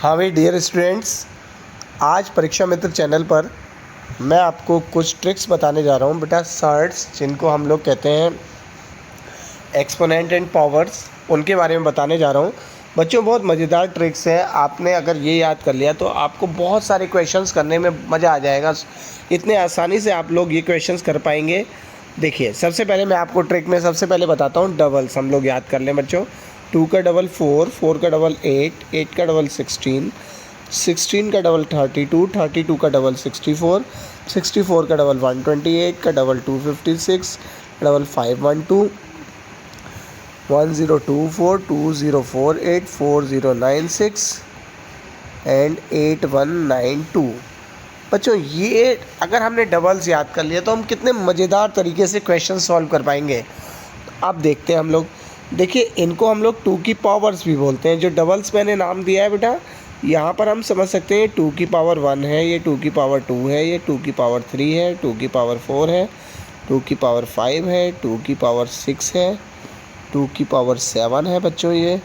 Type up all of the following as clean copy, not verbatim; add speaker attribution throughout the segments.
Speaker 1: हाँ भाई dear students, आज परीक्षा मित्र चैनल पर मैं आपको कुछ ट्रिक्स बताने जा रहा हूँ बेटा। सर्ट्स जिनको हम लोग कहते हैं एक्सपोनेंट एंड पावर्स, उनके बारे में बताने जा रहा हूँ। बच्चों बहुत मज़ेदार ट्रिक्स हैं। आपने अगर ये याद कर लिया तो आपको बहुत सारे क्वेश्चंस करने में मज़ा आ जाएगा। इतने आसानी से आप लोग ये क्वेश्चंस कर पाएंगे। देखिए, सबसे पहले मैं आपको ट्रिक में सबसे पहले बताता हूँ डबल्स। हम लोग याद कर लें बच्चों। 2 का डबल 4, 4 का डबल 8, 8 का डबल 16, 16 का डबल 32, 32 का डबल 64, 64 का डबल 128 का डबल 256, डबल 512, 1024, 2048, 4096 एंड 8192। बच्चों ये अगर हमने डबल्स याद कर लिया तो हम कितने मज़ेदार तरीके से क्वेश्चन सॉल्व कर पाएंगे। अब देखते हैं हम लोग। देखिए, इनको हम लोग 2 की पावर्स भी बोलते हैं। जो डबल्स मैंने नाम दिया है बेटा, यहाँ पर हम समझ सकते हैं 2 की पावर 1 है, ये 2 की पावर 2 है, ये 2 की पावर 3 है, 2 की पावर 4 है, 2 की पावर 5 है, 2 की पावर 6 है, 2 की पावर 7 है बच्चों। ये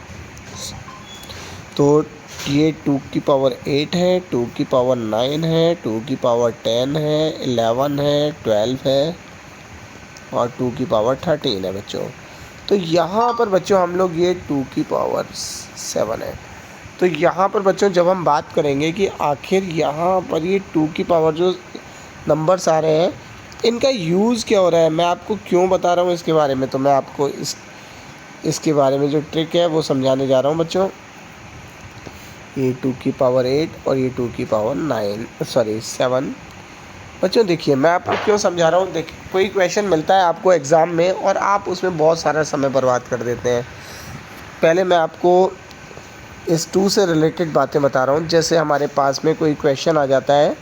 Speaker 1: 2 की पावर 8 है, 2 की पावर 9 है, 2 की पावर 10 है, 11 है, 12 है और 2 की पावर 13 है बच्चों। तो यहाँ पर बच्चों हम लोग ये 2 की पावर 7 है। तो यहाँ पर बच्चों जब हम बात करेंगे कि आखिर यहाँ पर ये 2 की पावर जो नंबर्स आ रहे हैं, इनका यूज़ क्या हो रहा है, मैं आपको क्यों बता रहा हूँ इसके बारे में। तो मैं आपको इसके बारे में जो ट्रिक है वो समझाने जा रहा हूँ बच्चों। ये 2 की पावर 8 और ये 2 की पावर 7। बच्चों देखिए, मैं आपको क्यों समझा रहा हूँ। देखिए, कोई क्वेश्चन मिलता है आपको एग्ज़ाम में और आप उसमें बहुत सारा समय बर्बाद कर देते हैं। पहले मैं आपको इस 2 से रिलेटेड बातें बता रहा हूँ। जैसे हमारे पास में कोई क्वेश्चन आ जाता है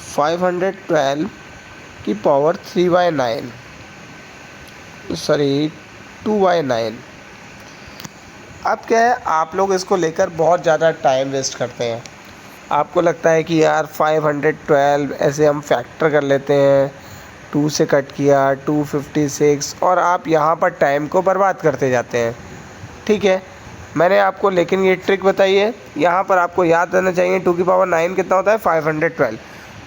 Speaker 1: 512 की पावर 3/9, सॉरी 2/9। अब क्या है, आप लोग इसको लेकर बहुत ज़्यादा टाइम वेस्ट करते हैं। आपको लगता है कि यार 512 ऐसे हम फैक्टर कर लेते हैं, 2 से कट किया 256, और आप यहाँ पर टाइम को बर्बाद करते जाते हैं। ठीक है, मैंने आपको लेकिन ये ट्रिक बताई है। यहाँ पर आपको याद रहना चाहिए 2 की पावर 9 कितना होता है 512।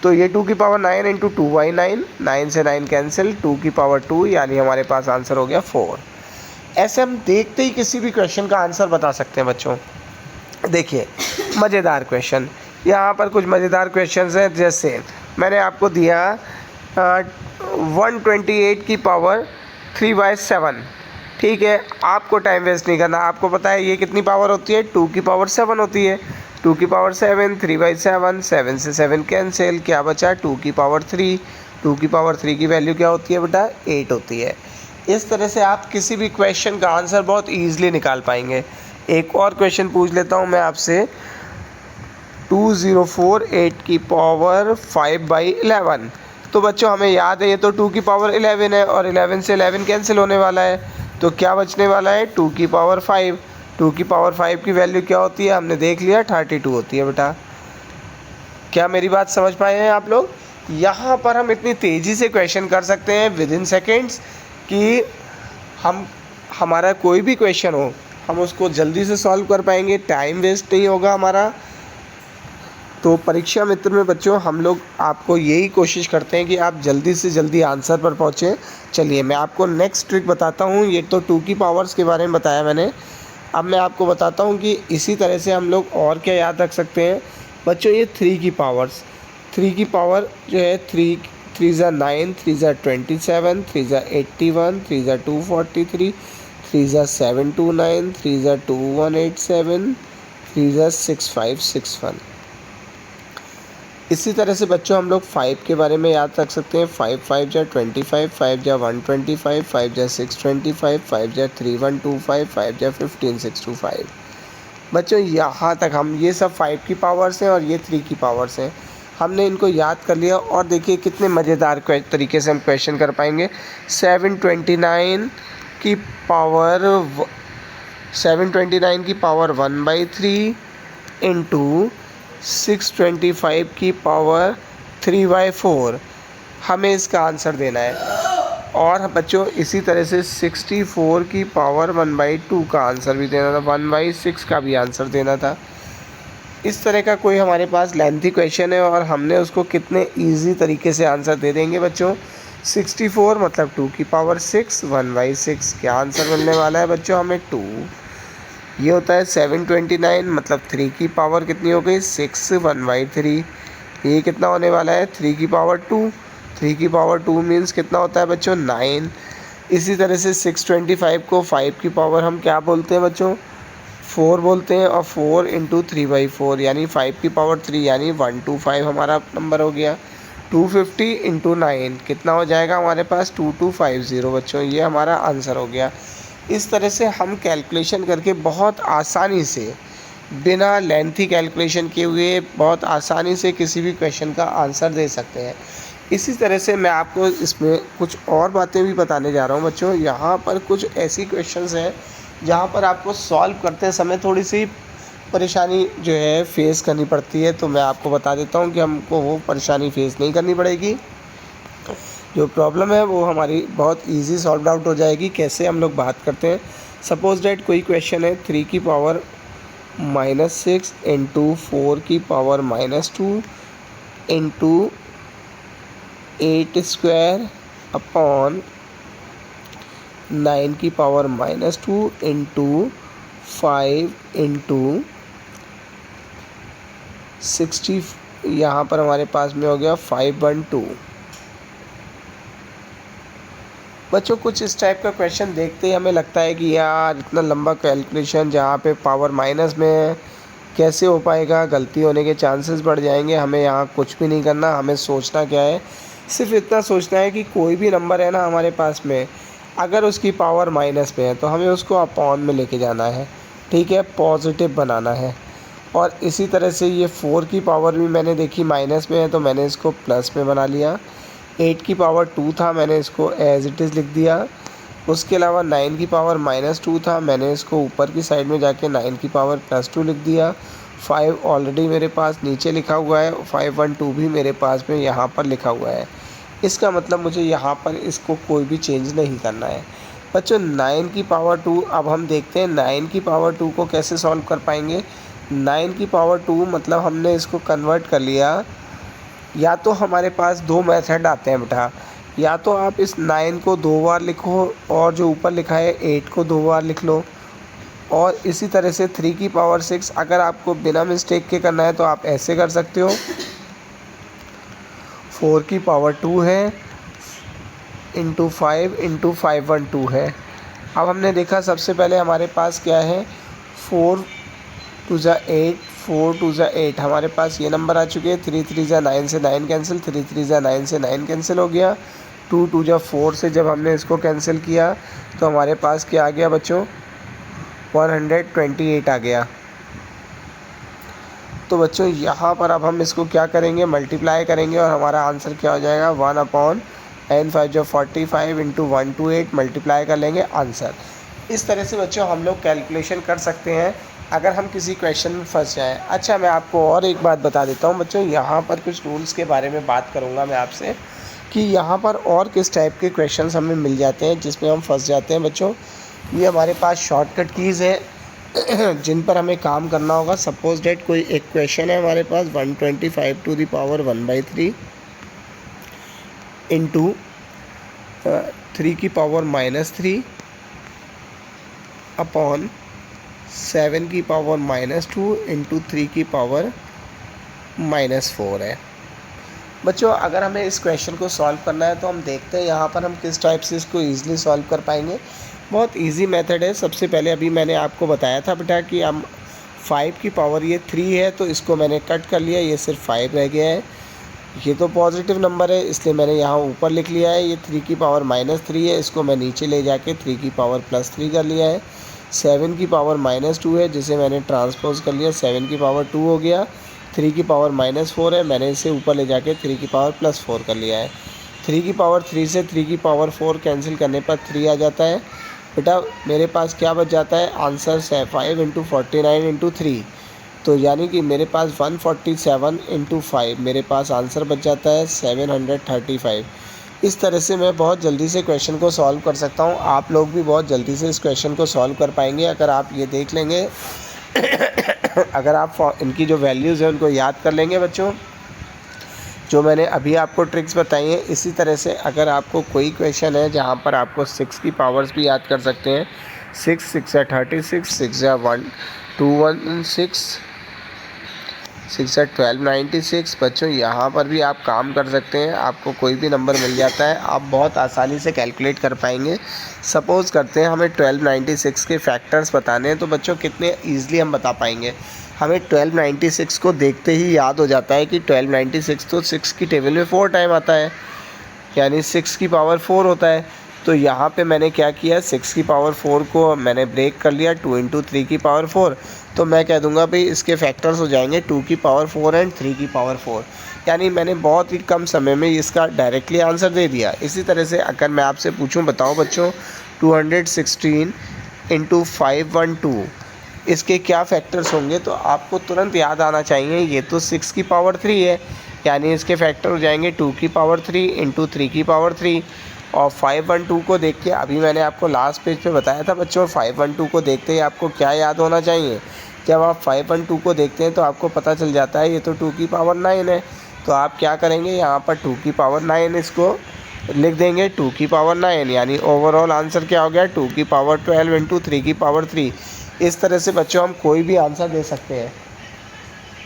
Speaker 1: तो ये 2 की पावर 9 इंटू 2/9, 9 से 9 कैंसिल, 2 की पावर 2, यानी हमारे पास आंसर हो गया 4। ऐसे हम देखते ही किसी भी क्वेश्चन का आंसर बता सकते हैं बच्चों। देखिए, मज़ेदार क्वेश्चन, यहाँ पर कुछ मज़ेदार क्वेश्चंस हैं। जैसे मैंने आपको दिया 128 की पावर 3/7। ठीक है, आपको टाइम वेस्ट नहीं करना। आपको पता है ये कितनी पावर होती है, 2 की पावर 7 होती है। 2 की पावर 7, 3/7, 7 से 7 कैंसिल, क्या बचा 2 की पावर 3। 2 की पावर 3 की वैल्यू क्या होती है बेटा, 8 होती है। इस तरह से आप किसी भी क्वेश्चन का आंसर बहुत ईजिली निकाल पाएंगे। एक और क्वेश्चन पूछ लेता हूँ मैं आपसे। 2048 की पावर 5/11। तो बच्चों हमें याद है ये तो 2 की पावर 11 है और 11 से 11 कैंसिल होने वाला है। तो क्या बचने वाला है, 2 की पावर 5। 2 की पावर 5 की वैल्यू क्या होती है, हमने देख लिया 32 होती है बेटा। क्या मेरी बात समझ पाए हैं आप लोग। यहाँ पर हम इतनी तेज़ी से क्वेश्चन कर सकते हैं विद इन सेकेंड्स कि हमारा कोई भी क्वेश्चन हो हम उसको जल्दी से सॉल्व कर पाएंगे, टाइम वेस्ट नहीं होगा हमारा। तो परीक्षा मित्र में बच्चों हम लोग आपको यही कोशिश करते हैं कि आप जल्दी से जल्दी आंसर पर पहुँचें। चलिए मैं आपको नेक्स्ट ट्रिक बताता हूँ। ये तो 2 की पावर्स के बारे में बताया मैंने। अब मैं आपको बताता हूँ कि इसी तरह से हम लोग और क्या याद रख सकते हैं बच्चों। ये 3 की पावर्स, 3 की पावर जो है 3 3 9, 3 27, 3 81, 3 243, 3 729, 3 2187, 3 6561। इसी तरह से बच्चों हम लोग 5 के बारे में याद रख सकते हैं। 5 5 जा 25, 5 जा 125, 5 जा 625, 5 जा 3125, 5 जा 15625। बच्चों यहाँ तक हम ये सब 5 की पावर्स हैं और ये 3 की पावर्स हैं। हमने इनको याद कर लिया और देखिए कितने मज़ेदार तरीके से हम क्वेश्चन कर पाएंगे। 729 की पावर 1/3 इंटू 625 की पावर 3/4, हमें इसका आंसर देना है। और बच्चों इसी तरह से 64 की पावर 1/2 का आंसर भी देना था, 1/6 का भी आंसर देना था। इस तरह का कोई हमारे पास लेंथी क्वेश्चन है और हमने उसको कितने इजी तरीके से आंसर दे देंगे बच्चों। 64 मतलब 2 की पावर 6, 1/6 क्या आंसर मिलने वाला है बच्चों हमें 2। ये होता है 729 मतलब 3 की पावर कितनी हो गई 6, 1/3। ये कितना होने वाला है 3 की पावर 2, 3 की पावर 2 मीन्स कितना होता है बच्चों 9। इसी तरह से 625 को 5 की पावर हम क्या बोलते हैं बच्चों 4 बोलते हैं, और 4 इंटू 3/4 यानी 5 की पावर 3 यानी 125 हमारा नंबर हो गया। 250 इंटू 9 कितना हो जाएगा हमारे पास 2250 बच्चों, ये हमारा आंसर हो गया। इस तरह से हम कैलकुलेशन करके बहुत आसानी से बिना लेंथी कैलकुलेशन किए हुए बहुत आसानी से किसी भी क्वेश्चन का आंसर दे सकते हैं। इसी तरह से मैं आपको इसमें कुछ और बातें भी बताने जा रहा हूँ बच्चों। यहाँ पर कुछ ऐसी क्वेश्चंस हैं जहाँ पर आपको सॉल्व करते समय थोड़ी सी परेशानी जो है फेस करनी पड़ती है, तो मैं आपको बता देता हूँ कि हमको वो परेशानी फेस नहीं करनी पड़ेगी। जो प्रॉब्लम है वो हमारी बहुत इजी सॉल्व आउट हो जाएगी। कैसे हम लोग बात करते हैं, सपोज डैट कोई क्वेश्चन है 3 की पावर -6 इंटू 4 की पावर -2 इंटू 8 स्क्वायर अपॉन 9 की पावर -2 इंटू 5 इंटू 60, यहाँ पर हमारे पास में हो गया 512। बच्चों कुछ इस टाइप का क्वेश्चन देखते ही हमें लगता है कि यार इतना लंबा कैलकुलेशन जहाँ पे पावर माइनस में है कैसे हो पाएगा, गलती होने के चांसेस बढ़ जाएंगे। हमें यहाँ कुछ भी नहीं करना, हमें सोचना क्या है, सिर्फ इतना सोचना है कि कोई भी नंबर है ना हमारे पास में, अगर उसकी पावर माइनस में है तो हमें उसको अपॉन में लेके जाना है, ठीक है, पॉजिटिव बनाना है। और इसी तरह से ये 4 की पावर भी मैंने देखी माइनस में है तो मैंने इसको प्लस में बना लिया। 8 की पावर 2 था, मैंने इसको एज इट इज़ लिख दिया। उसके अलावा 9 की पावर -2 था, मैंने इसको ऊपर की साइड में जाके 9 की पावर +2 लिख दिया। 5 ऑलरेडी मेरे पास नीचे लिखा हुआ है, 512 भी मेरे पास में यहाँ पर लिखा हुआ है। इसका मतलब मुझे यहाँ पर इसको कोई भी चेंज नहीं करना है। बच्चों 9 की पावर 2, अब हम देखते हैं 9 की पावर 2 को कैसे सॉल्व कर पाएंगे। 9 की पावर 2 मतलब हमने इसको कन्वर्ट कर लिया। या तो हमारे पास दो मेथड आते हैं बेटा, या तो आप इस 9 को 2 बार लिखो और जो ऊपर लिखा है 8 को 2 बार लिख लो। और इसी तरह से 3 की पावर 6 अगर आपको बिना मिस्टेक के करना है तो आप ऐसे कर सकते हो। 4 की पावर 2 है इंटू 5 इंटू 512 है। अब हमने देखा सबसे पहले हमारे पास क्या है 4 2 ज़ा 8, 4 2 ज़ा 8 हमारे पास ये नंबर आ चुके हैं। 3 3 ज़ा 9 से 9 कैंसिल, 3 3 ज़ा 9 से 9 कैंसिल हो गया। 2 2 ज़ा 4 से जब हमने इसको कैंसिल किया तो हमारे पास क्या आ गया बच्चों 128 आ गया। तो बच्चों यहाँ पर अब हम इसको क्या करेंगे मल्टीप्लाई करेंगे और हमारा आंसर क्या हो जाएगा 1/n5 45 इंटू 128 मल्टीप्लाई कर लेंगे आंसर। इस तरह से बच्चों हम लोग कैलकुलेशन कर सकते हैं अगर हम किसी क्वेश्चन में फंस जाएं। अच्छा मैं आपको और एक बात बता देता हूँ बच्चों, यहाँ पर कुछ रूल्स के बारे में बात करूँगा मैं आपसे कि यहाँ पर और किस टाइप के क्वेश्चंस हमें मिल जाते हैं जिसमें हम फंस जाते हैं। बच्चों ये हमारे पास शॉर्टकट कीज़ है जिन पर हमें काम करना होगा। सपोज डेट कोई एक क्वेश्चन है हमारे पास 125 टू द पावर 1/3 इंटू 3 की पावर -3 अपॉन 7 की पावर -2 इंटू 3 की पावर -4 है। बच्चों अगर हमें इस क्वेश्चन को सॉल्व करना है तो हम देखते हैं यहाँ पर हम किस टाइप से इसको ईज़िली सॉल्व कर पाएंगे। बहुत इजी मेथड है। सबसे पहले अभी मैंने आपको बताया था बेटा कि हम 5 की पावर ये 3 है तो इसको मैंने कट कर लिया, ये सिर्फ 5 रह गया है। ये तो पॉजिटिव नंबर है इसलिए मैंने यहाँ ऊपर लिख लिया है। ये 3 की पावर -3 है, इसको मैं नीचे ले जाके 3 की पावर +3 कर लिया है। 7 की पावर -2 है जिसे मैंने ट्रांसपोज कर लिया, 7 की पावर 2 हो गया। 3 की पावर -4 है, मैंने इसे ऊपर ले जाके 3 की पावर +4 कर लिया है। 3 की पावर 3 से 3 की पावर 4 कैंसिल करने पर 3 आ जाता है। बेटा मेरे पास क्या बच जाता है आंसर से 5 इंटू 49 इंटू 3, तो यानी कि मेरे पास 147 इंटू 5 मेरे पास आंसर बच जाता है 735। इस तरह से मैं बहुत जल्दी से क्वेश्चन को सॉल्व कर सकता हूँ। आप लोग भी बहुत जल्दी से इस क्वेश्चन को सॉल्व कर पाएंगे अगर आप ये देख लेंगे। अगर आप इनकी जो वैल्यूज़ हैं उनको याद कर लेंगे बच्चों, जो मैंने अभी आपको ट्रिक्स बताई हैं। इसी तरह से अगर आपको कोई क्वेश्चन है जहाँ पर आपको 6 की पावर्स भी याद कर सकते हैं, 6 6 या 36, 6 या 1 6 या 1296 बच्चों, यहाँ पर भी आप काम कर सकते हैं। आपको कोई भी नंबर मिल जाता है, आप बहुत आसानी से कैलकुलेट कर पाएंगे। सपोज़ करते हैं हमें 1296 के फैक्टर्स बताने हैं, तो बच्चों कितने ईज़िली हम बता पाएंगे। हमें 1296 को देखते ही याद हो जाता है कि 1296 तो 6 की टेबल में 4 टाइम आता है, यानी 6 की पावर 4 होता है। तो यहाँ पे मैंने क्या किया, 6 की पावर 4 को मैंने ब्रेक कर लिया 2 इंटू 3 की पावर 4। तो मैं कह दूँगा भाई इसके फैक्टर्स हो जाएंगे 2 की पावर 4 एंड 3 की पावर 4, यानी मैंने बहुत ही कम समय में इसका डायरेक्टली आंसर दे दिया। इसी तरह से अगर मैं आपसे पूछूं, बताओ बच्चों 216 इंटू 512 इसके क्या फैक्टर्स होंगे, तो आपको तुरंत याद आना चाहिए ये तो 6 की पावर 3 है, यानी इसके फैक्टर हो जाएंगे 2 की पावर 3 इंटू 3 की पावर 3। और 512 को देख के अभी मैंने आपको लास्ट पेज पे बताया था बच्चों, 512 को देखते ही आपको क्या याद होना चाहिए। जब आप 512 को देखते हैं तो आपको पता चल जाता है ये तो 2 की पावर 9 है। तो आप क्या करेंगे, यहाँ पर 2 की पावर 9 इसको लिख देंगे 2 की पावर 9, यानी ओवरऑल आंसर क्या हो गया 2 की पावर 12 इंटू 3 की पावर 3। इस तरह से बच्चों हम कोई भी आंसर दे सकते हैं।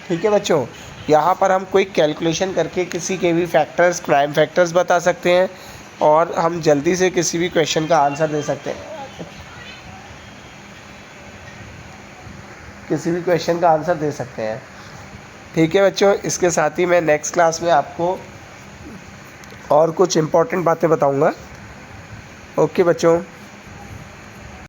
Speaker 1: ठीक है बच्चों, यहाँ पर हम कोई कैलकुलेशन करके किसी के भी फैक्टर्स, प्राइम फैक्टर्स बता सकते हैं और हम जल्दी से किसी भी क्वेश्चन का आंसर दे सकते हैं, किसी भी क्वेश्चन का आंसर दे सकते हैं। ठीक है बच्चों, इसके साथ ही मैं नेक्स्ट क्लास में आपको और कुछ इम्पोर्टेंट बातें बताऊंगा। ओके बच्चों।